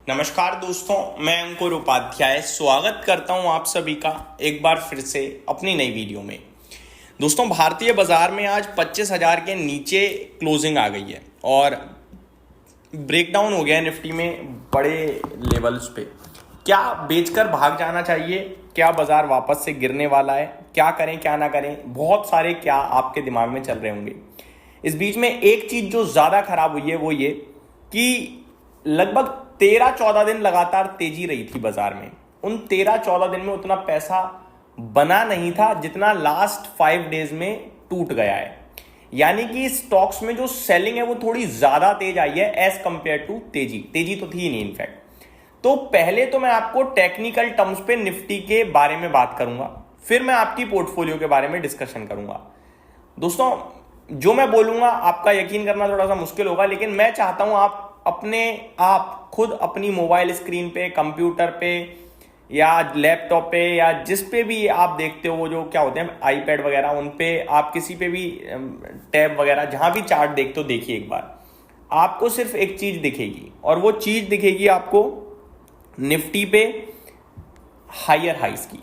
नमस्कार दोस्तों, मैं अंकुर उपाध्याय स्वागत करता हूं आप सभी का एक बार फिर से अपनी नई वीडियो में। दोस्तों, भारतीय बाजार में आज 25,000 के नीचे क्लोजिंग आ गई है और ब्रेकडाउन हो गया है निफ्टी में बड़े लेवल्स पे। क्या बेचकर भाग जाना चाहिए? क्या बाजार वापस से गिरने वाला है? क्या करें क्या ना करें, बहुत सारे क्या आपके दिमाग में चल रहे होंगे। इस बीच में एक चीज जो ज्यादा खराब हुई है वो ये कि लगभग 13-14 दिन लगातार तेजी रही थी बाजार में। उन 13-14 दिन में उतना पैसा बना नहीं था जितना लास्ट 5 डेज में टूट गया है। यानी कि स्टॉक्स में जो सेलिंग है वो थोड़ी ज्यादा तेज आई है एज कंपेयर टू तेजी तो थी नहीं इनफैक्ट। तो पहले तो मैं आपको टेक्निकल टर्म्स पे निफ्टी के बारे में बात करूंगा, फिर मैं आपकी पोर्टफोलियो के बारे में डिस्कशन करूंगा। दोस्तों, जो मैं बोलूंगा आपका यकीन करना थोड़ा सा मुश्किल होगा, लेकिन मैं चाहता हूं आप अपने आप खुद अपनी मोबाइल स्क्रीन पे, कंप्यूटर पे या लैपटॉप पे या जिस पे भी आप देखते हो, वो जो क्या होते हैं आईपैड वगैरह, उन पे आप किसी पे भी टैब वगैरह जहां भी चार्ट देखते हो, देखिए एक बार। आपको सिर्फ एक चीज दिखेगी और वो चीज दिखेगी आपको निफ्टी पे हायर हाइस की,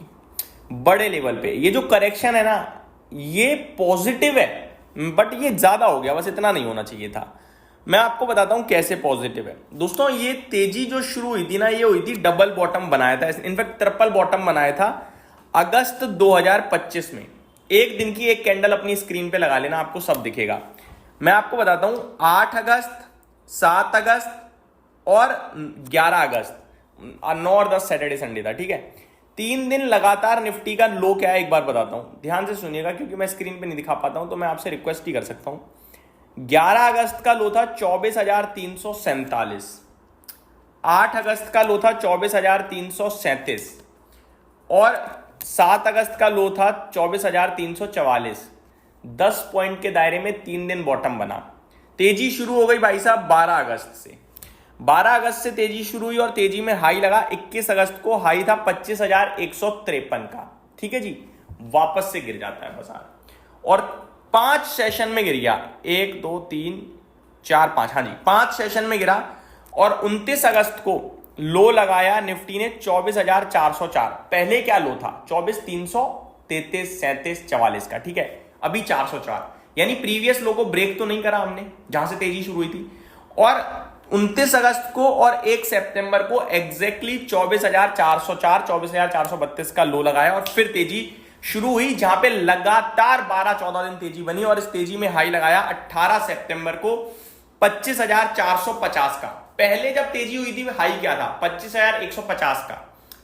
बड़े लेवल पे। ये जो करेक्शन है ना, ये पॉजिटिव है, बट ये ज्यादा हो गया, बस इतना नहीं होना चाहिए था। मैं आपको बताता हूं कैसे पॉजिटिव है। दोस्तों, ये तेजी जो शुरू हुई थी ना, ये हुई थी डबल बॉटम बनाया था, इनफैक्ट ट्रिपल बॉटम बनाया था अगस्त 2025 में। एक दिन की एक कैंडल अपनी स्क्रीन पे लगा लेना, आपको सब दिखेगा। मैं आपको बताता हूं 8 अगस्त, 7 अगस्त और 11 अगस्त, 9 और 10 सैटरडे संडे था, ठीक है। 3 दिन लगातार निफ्टी का लो क्या है एक बार बताता हूं, ध्यान से सुनिएगा, क्योंकि मैं स्क्रीन पे नहीं दिखा पाता हूं तो मैं आपसे रिक्वेस्ट ही कर सकता हूं। 11 अगस्त का लो था 24,347, 8 अगस्त का लो था 24,337 और 7 अगस्त का लो था 24,344। 10 पॉइंट के दायरे में 3 दिन बॉटम बना। तेजी शुरू हो गई भाई साहब 12 अगस्त से। 12 अगस्त से तेजी शुरू हुई और तेजी में हाई लगा। 21 अगस्त को हाई था 25,153 का, ठीक है जी। वापस से गिर जाता है बाजार और 5 सेशन में गिर गया। 1 2 3 4 5, हाँ जी, 5 सेशन में गिरा और 29 अगस्त को लो लगाया निफ्टी ने 24,404। पहले क्या लो था? 24,333, 37, 44 का, ठीक है। अभी 404, यानी प्रीवियस लो को ब्रेक तो नहीं करा हमने जहां से तेजी शुरू हुई थी। और 29 अगस्त को और 1 सितंबर को एग्जैक्टली 24,404, 24,432 का लो लगाया और फिर तेजी शुरू हुई, जहां पे लगातार 12-14 दिन तेजी बनी और इस तेजी में हाई लगाया 18 सितंबर को 25,450 का। पहले जब तेजी हुई थी हाई क्या था? 25,150 का।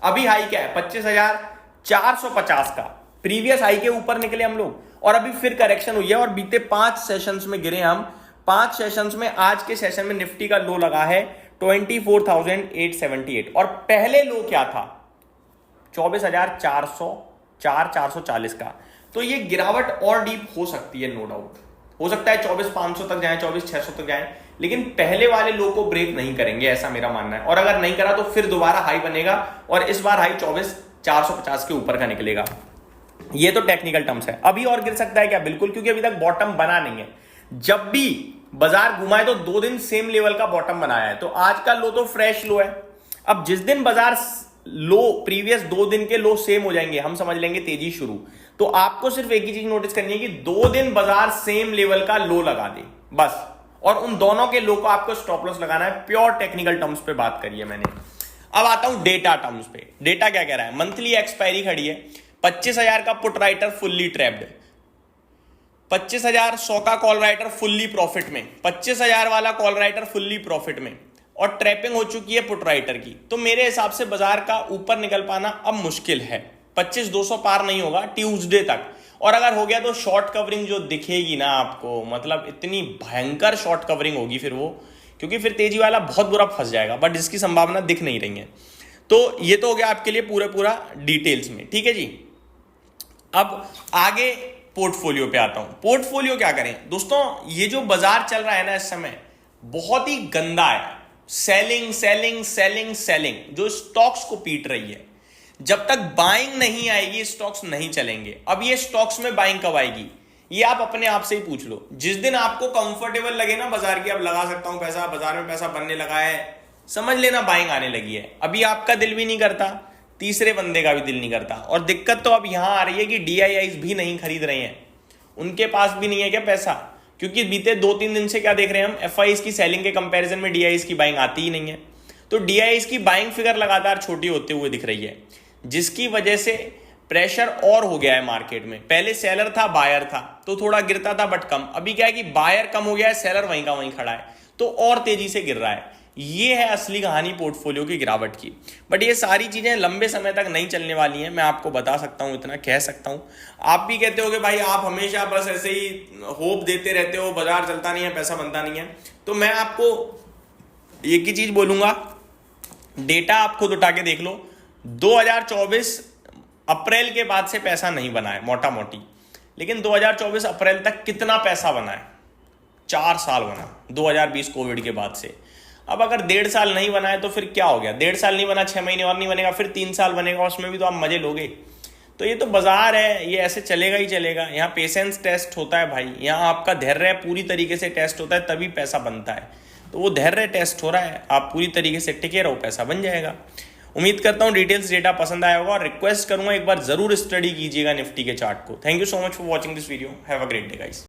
अभी हाई क्या है? 25,450 का। प्रीवियस हाई के ऊपर निकले हम लोग और अभी फिर करेक्शन हुई है और बीते 5 सेशंस में गिरे हम। 5 सेशंस में आज के सेशन में निफ्टी का लो लगा है 24,878 और पहले लो क्या था? 24,440 का। तो ये गिरावट और डीप हो सकती है, नो डाउट। हो सकता है 24,500 तक जाए, 24,600 तक जाए, लेकिन पहले वाले लो को ब्रेक नहीं करेंगे, ऐसा मेरा मानना है। और अगर नहीं करा तो फिर दोबारा हाई बनेगा और इस बार हाई 24,450 के ऊपर का निकलेगा। ये तो टेक्निकल टर्म्स है। अभी और गिर सकता है क्या? बिल्कुल, क्योंकि अभी तक बॉटम बना नहीं है। जब भी बाजार घुमाए तो 2 दिन सेम लेवल का बॉटम बनाया है, तो आज का लो तो फ्रेश लो है। अब जिस दिन बाजार लो प्रीवियस 2 दिन के लो सेम हो जाएंगे, हम समझ लेंगे तेजी शुरू। तो आपको सिर्फ एक ही चीज नोटिस करनी है कि 2 दिन बाजार सेम लेवल का लो लगा दे बस, और उन दोनों के लो को आपको स्टॉप लॉस लगाना है। प्योर टेक्निकल टर्म्स पे बात करिए मैंने। अब आता हूं डेटा टर्म्स पे। डेटा क्या कह रहा है? मंथली एक्सपायरी खड़ी है, 25,000 का पुट राइटर फुल्ली ट्रैप्ड, 25,100 का कॉल राइटर फुल्ली प्रॉफिट में, 25,000 वाला कॉल राइटर फुल्ली प्रॉफिट में, और ट्रैपिंग हो चुकी है पुट राइटर की। तो मेरे हिसाब से बाजार का ऊपर निकल पाना अब मुश्किल है। 25,200 पार नहीं होगा ट्यूसडे तक, और अगर हो गया तो शॉर्ट कवरिंग जो दिखेगी ना आपको, मतलब इतनी भयंकर शॉर्ट कवरिंग होगी फिर वो, क्योंकि फिर तेजी वाला बहुत बुरा फंस जाएगा, बट जिसकी संभावना दिख नहीं रही है। तो ये तो हो गया आपके लिए पूरा डिटेल्स में, ठीक है जी। अब आगे पोर्टफोलियो पे आता हूं। पोर्टफोलियो क्या करें दोस्तों? ये जो बाजार चल रहा है ना इस समय, बहुत ही गंदा है। सेलिंग सेलिंग सेलिंग सेलिंग जो स्टॉक्स को पीट रही है। जब तक बाइंग नहीं आएगी स्टॉक्स नहीं चलेंगे। अब ये स्टॉक्स में बाइंग कब आएगी? ये आप अपने आप से ही पूछ लो। जिस दिन आपको कंफर्टेबल लगे ना बाजार की, अब लगा सकता हूं पैसा, बाजार में पैसा बनने लगा है, समझ लेना बाइंग आने लगी है। अभी आपका दिल भी नहीं करता, तीसरे बंदे का भी दिल नहीं करता। और दिक्कत तो अब यहां आ रही है कि DIIs भी नहीं खरीद रहे हैं, उनके पास भी नहीं है क्या पैसा, क्योंकि बीते 2-3 दिन से क्या देख रहे हैं हम, FIs की सेलिंग के कंपैरिजन में DIIs की बाइंग आती ही नहीं है। तो DIIs की बाइंग फिगर लगातार छोटी होते हुए दिख रही है, जिसकी वजह से प्रेशर और हो गया है मार्केट में। पहले सेलर था, बायर था, तो थोड़ा गिरता था बट कम। अभी क्या है कि बायर कम हो गया है, सेलर वहीं का वहीं खड़ा है, तो और तेजी से गिर रहा है। ये है असली कहानी पोर्टफोलियो की गिरावट की। बट ये सारी चीजें लंबे समय तक नहीं चलने वाली हैं, मैं आपको बता सकता हूं, इतना कह सकता हूं। आप भी कहते हो कि भाई आप हमेशा बस ऐसे ही होप देते रहते हो, बाजार चलता नहीं है, पैसा बनता नहीं है। तो मैं आपको एक ही चीज बोलूंगा, डेटा आप खुद उठा के देख लो। 2024 अप्रैल के बाद से पैसा नहीं बना है मोटा मोटी, लेकिन 2024 अप्रैल तक कितना पैसा बना है? 4 साल बना, 2020 कोविड के बाद से। अब अगर 1.5 साल नहीं बना है तो फिर क्या हो गया? 1.5 साल नहीं बना, 6 महीने और नहीं बनेगा, फिर 3 साल बनेगा, उसमें भी तो आप मजे लोगे। तो ये तो बाजार है, ये ऐसे चलेगा ही चलेगा। यहाँ पेशेंस टेस्ट होता है भाई, यहाँ आपका धैर्य पूरी तरीके से टेस्ट होता है, तभी पैसा बनता है। तो वो धैर्य टेस्ट हो रहा है, आप पूरी तरीके से टिके रहो, पैसा बन जाएगा। उम्मीद करता हूँ डिटेल्स डेटा पसंद आया होगा, और रिक्वेस्ट करूंगा एक बार जरूर स्टडी कीजिएगा निफ्टी के चार्ट को। Thank you so much for watching this video. Have a great day guys.